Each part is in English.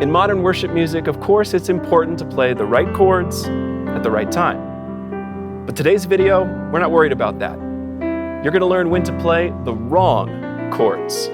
In modern worship music, of course, it's important to play the right chords at the right time. But today's video, we're not worried about that. You're going to learn when to play the wrong chords.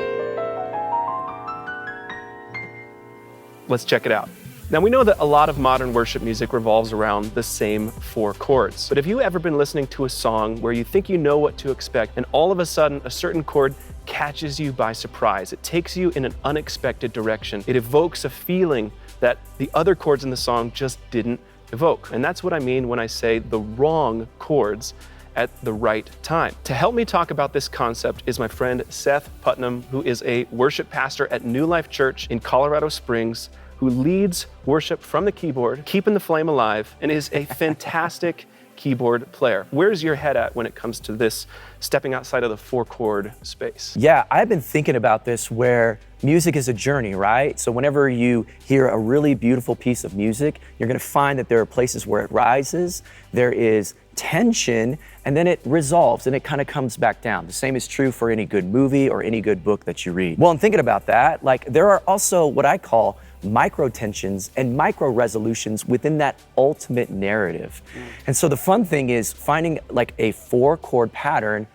Let's check it out. Now, we know that a lot of modern worship music revolves around the same 4 chords. But have you ever been listening to a song where you think you know what to expect, and all of a sudden, a certain chord catches you by surprise? It takes you in an unexpected direction. It evokes a feeling that the other chords in the song just didn't evoke. And that's what I mean when I say the wrong chords at the right time. To help me talk about this concept is my friend Seth Putnam, who is a worship pastor at New Life Church in Colorado Springs, who leads worship from the keyboard, keeping the flame alive, and is a fantastic keyboard player. Where's your head at when it comes to this stepping outside of the 4-chord space? Yeah, I've been thinking about this where music is a journey, right? So whenever you hear a really beautiful piece of music, you're gonna find that there are places where it rises, there is tension, and then it resolves and it kind of comes back down. The same is true for any good movie or any good book that you read. Well, I'm thinking about that, like there are also what I call micro tensions and micro resolutions within that ultimate narrative. And so the fun thing is finding like a 4-chord pattern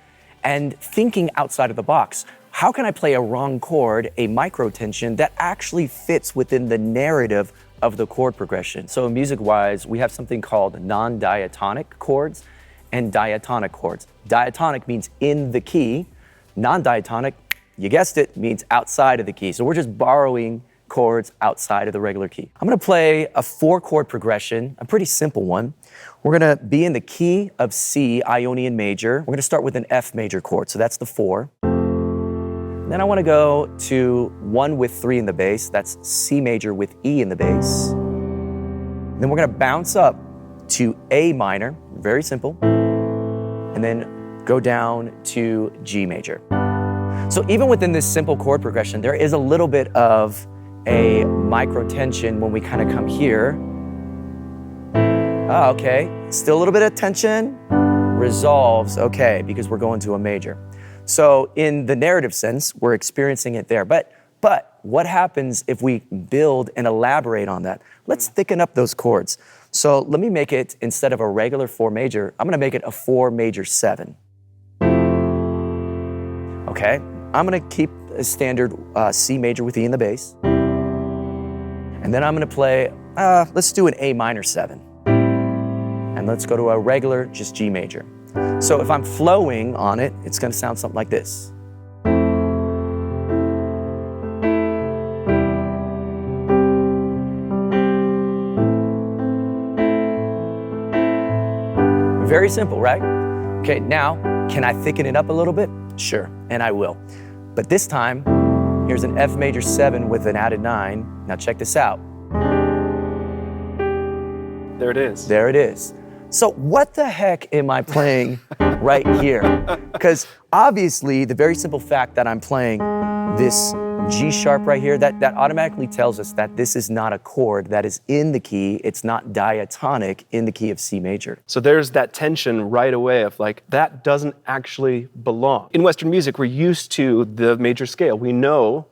and thinking outside of the box. How can I play a wrong chord, a micro tension that actually fits within the narrative of the chord progression? So music-wise, we have something called non-diatonic chords and diatonic chords. Diatonic means in the key. Non-diatonic, you guessed it, means outside of the key. So we're just borrowing chords outside of the regular key. I'm gonna play a 4-chord progression, a pretty simple one. We're gonna be in the key of C, Ionian major. We're gonna start with an F major chord, so that's the 4. Then I wanna go to 1 with 3 in the bass, that's C major with E in the bass. Then we're gonna bounce up to A minor, very simple, and then go down to G major. So even within this simple chord progression, there is a little bit of a micro tension when we kind of come here. Oh, okay, still a little bit of tension, resolves, okay, because we're going to a major. So in the narrative sense, we're experiencing it there. But what happens if we build and elaborate on that? Let's thicken up those chords. So let me make it, instead of a regular 4 major, I'm gonna make it a 4 major 7. Okay, I'm gonna keep a standard C major with E in the bass. And then I'm gonna play, let's do an A minor 7. And let's go to a regular, just G major. So if I'm flowing on it, it's gonna sound something like this. Very simple, right? Okay, now, can I thicken it up a little bit? Sure, and I will. But this time, here's an F major 7 with an added 9. Now check this out. There it is. There it is. So what the heck am I playing right here? Because obviously the very simple fact that I'm playing this G sharp right here, that automatically tells us that this is not a chord that is in the key. It's not diatonic in the key of C major. So there's that tension right away of like, that doesn't actually belong. In Western music, we're used to the major scale. We know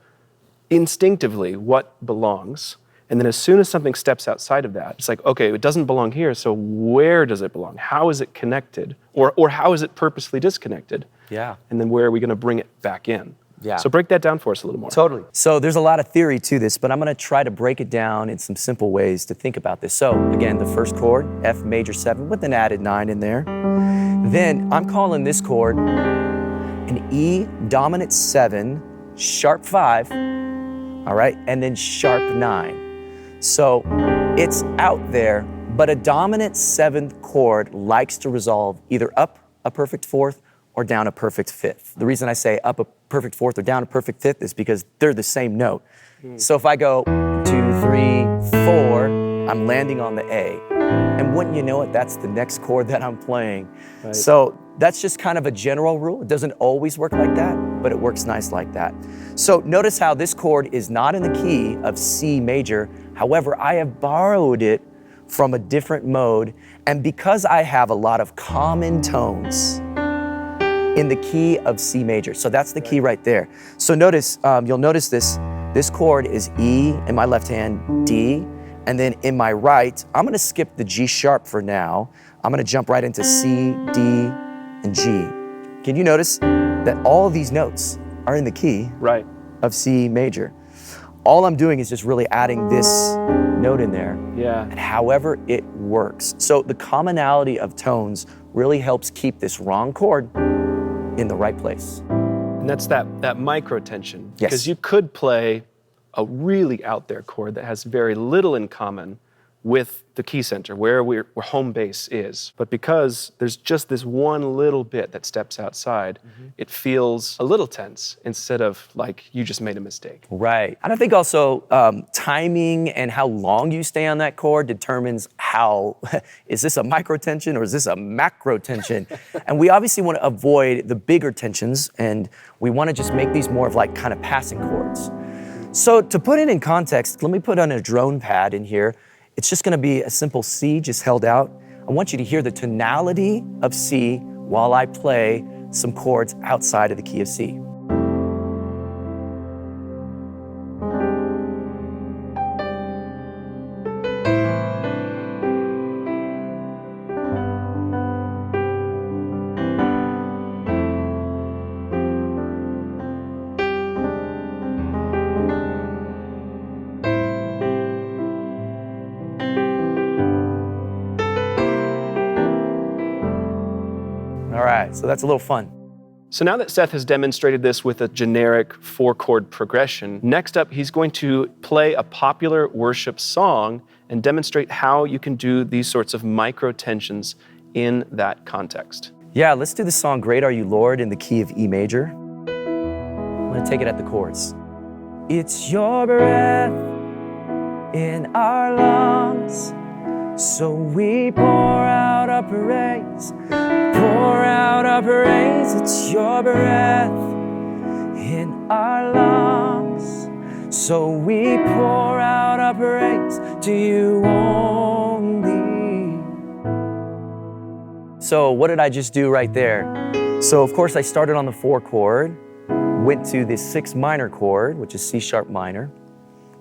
instinctively what belongs. And then as soon as something steps outside of that, it's like, okay, it doesn't belong here, so where does it belong? How is it connected? Or how is it purposely disconnected? Yeah. And then where are we gonna bring it back in? Yeah. So break that down for us a little more. Totally. So there's a lot of theory to this, but I'm gonna try to break it down in some simple ways to think about this. So again, the first chord, F major 7 with an added 9 in there. Then I'm calling this chord an E dominant 7, sharp 5, all right, and then sharp 9. So it's out there, but a dominant 7th chord likes to resolve either up a perfect 4th or down a perfect 5th. The reason I say up a perfect 4th or down a perfect 5th is because they're the same note. So if I go 2, 3, 4, I'm landing on the A. And wouldn't you know it, that's the next chord that I'm playing. Right. So that's just kind of a general rule. It doesn't always work like that, but it works nice like that. So notice how this chord is not in the key of C major. However, I have borrowed it from a different mode. And because I have a lot of common tones in the key of C major. So that's the key right there. So notice, you'll notice this This chord is E in my left hand, D, and then in my right, I'm gonna skip the G sharp for now. I'm gonna jump right into C, D, and G. Can you notice that all of these notes are in the key Right. of C major? All I'm doing is just really adding this note in there, Yeah. and however it works. So the commonality of tones really helps keep this wrong chord in the right place. And that's that micro tension. Yes. Because you could play a really out there chord that has very little in common with the key center, where home base is. But because there's just this one little bit that steps outside, it feels a little tense instead of like you just made a mistake. Right. And I think also timing and how long you stay on that chord determines how, is this a micro tension or is this a macro tension? And we obviously want to avoid the bigger tensions, and we want to just make these more of like kind of passing chords. So to put it in context, let me put on a drone pad in here. It's just gonna be a simple C just held out. I want you to hear the tonality of C while I play some chords outside of the key of C. All right, so that's a little fun. So now that Seth has demonstrated this with a generic 4-chord progression, next up he's going to play a popular worship song and demonstrate how you can do these sorts of micro tensions in that context. Yeah, let's do the song Great Are You, Lord in the key of E major. I'm gonna take it at the chords. It's your breath in our lungs, so we pour out our praise, pour out our praise. It's your breath in our lungs, so we pour out our praise to you only. So what did I just do right there? So of course I started on the 4 chord, went to the 6 minor chord, which is C sharp minor,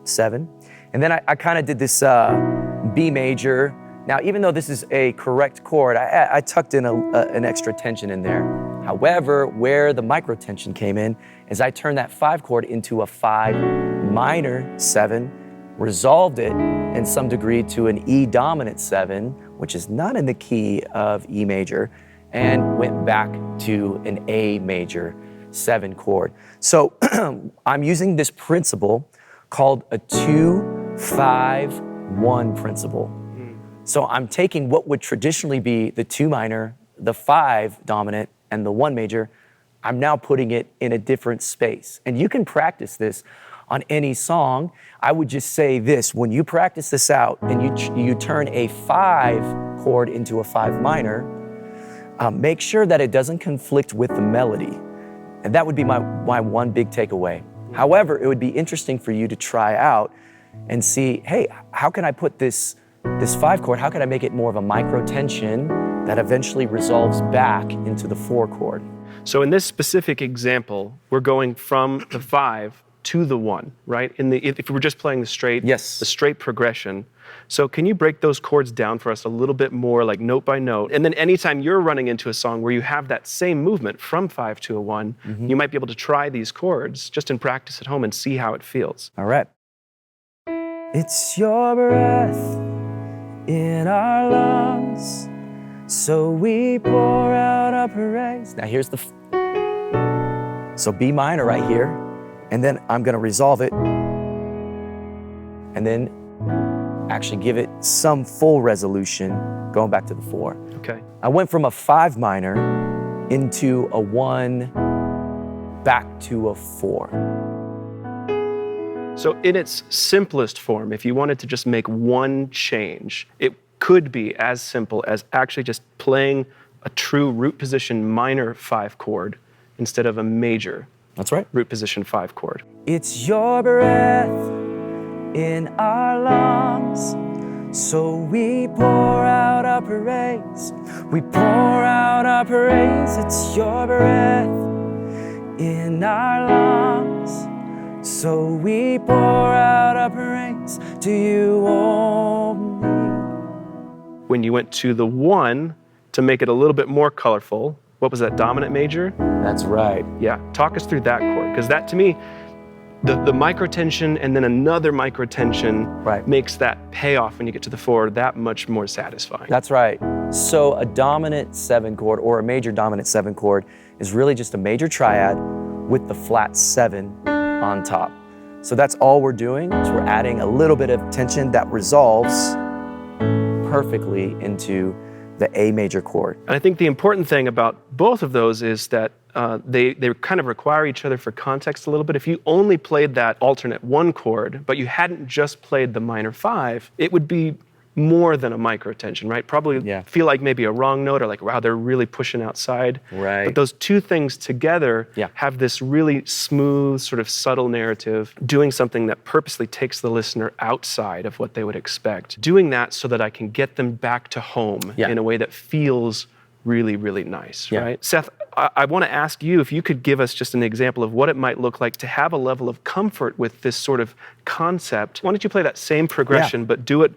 7. And then I kind of did this B major. Now, even though this is a correct chord, I tucked in an extra tension in there. However, where the micro tension came in is I turned that 5 chord into a 5 minor 7, resolved it in some degree to an E dominant 7, which is not in the key of E major, and went back to an A major 7 chord. So I'm using this principle called a 2-5-1 principle. So I'm taking what would traditionally be the 2 minor, the 5 dominant, and the 1 major. I'm now putting it in a different space. And you can practice this on any song. I would just say this: when you practice this out and you turn a 5 chord into a 5 minor, make sure that it doesn't conflict with the melody. And that would be my one big takeaway. However, it would be interesting for you to try out and see, hey, how can I put this 5 chord, how can I make it more of a micro tension that eventually resolves back into the 4 chord? So in this specific example, we're going from the 5 to the 1, right? If we were just playing the straight progression. So can you break those chords down for us a little bit more, like note by note? And then anytime you're running into a song where you have that same movement from 5 to a 1, you might be able to try these chords just in practice at home and see how it feels. All right. It's your breath in our lungs, so we pour out our praise. Now here's so B minor right here, and then I'm gonna resolve it, and then actually give it some full resolution, going back to the 4. Okay. I went from a 5 minor into a 1, back to a 4. So in its simplest form, if you wanted to just make one change, it could be as simple as actually just playing a true root position minor 5 chord instead of a major That's right. root position 5 chord. It's your breath in our lungs, so we pour out our praise. We pour out our praise. It's your breath in our lungs, So we pour out our praise to you only. When you went to the 1 to make it a little bit more colorful, what was that, dominant major? That's right. Yeah, talk us through that chord, because that to me, the microtension and then another microtension makes that payoff when you get to the 4 that much more satisfying. That's right. So a dominant 7 chord or a major dominant 7 chord is really just a major triad with the flat 7 on top. So that's all we're doing, is we're adding a little bit of tension that resolves perfectly into the A major chord. And I think the important thing about both of those is that they kind of require each other for context a little bit. If you only played that alternate 1 chord, but you hadn't just played the minor 5, it would be more than a microtension, right? Probably feel like maybe a wrong note, or like, wow, they're really pushing outside. Right. But those two things together have this really smooth, sort of subtle narrative, doing something that purposely takes the listener outside of what they would expect. Doing that so that I can get them back to home in a way that feels really, really nice, right? Seth, I want to ask you if you could give us just an example of what it might look like to have a level of comfort with this sort of concept. Why don't you play that same progression, but do it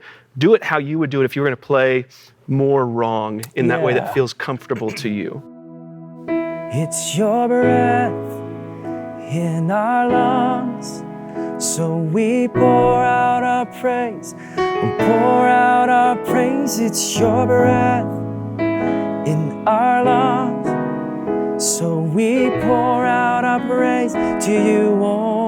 how you would do it if you were going to play more wrong in that way that feels comfortable to you. It's your breath in our lungs, so we pour out our praise. We pour out our praise. It's your breath in our lungs, so we pour out our praise to you only.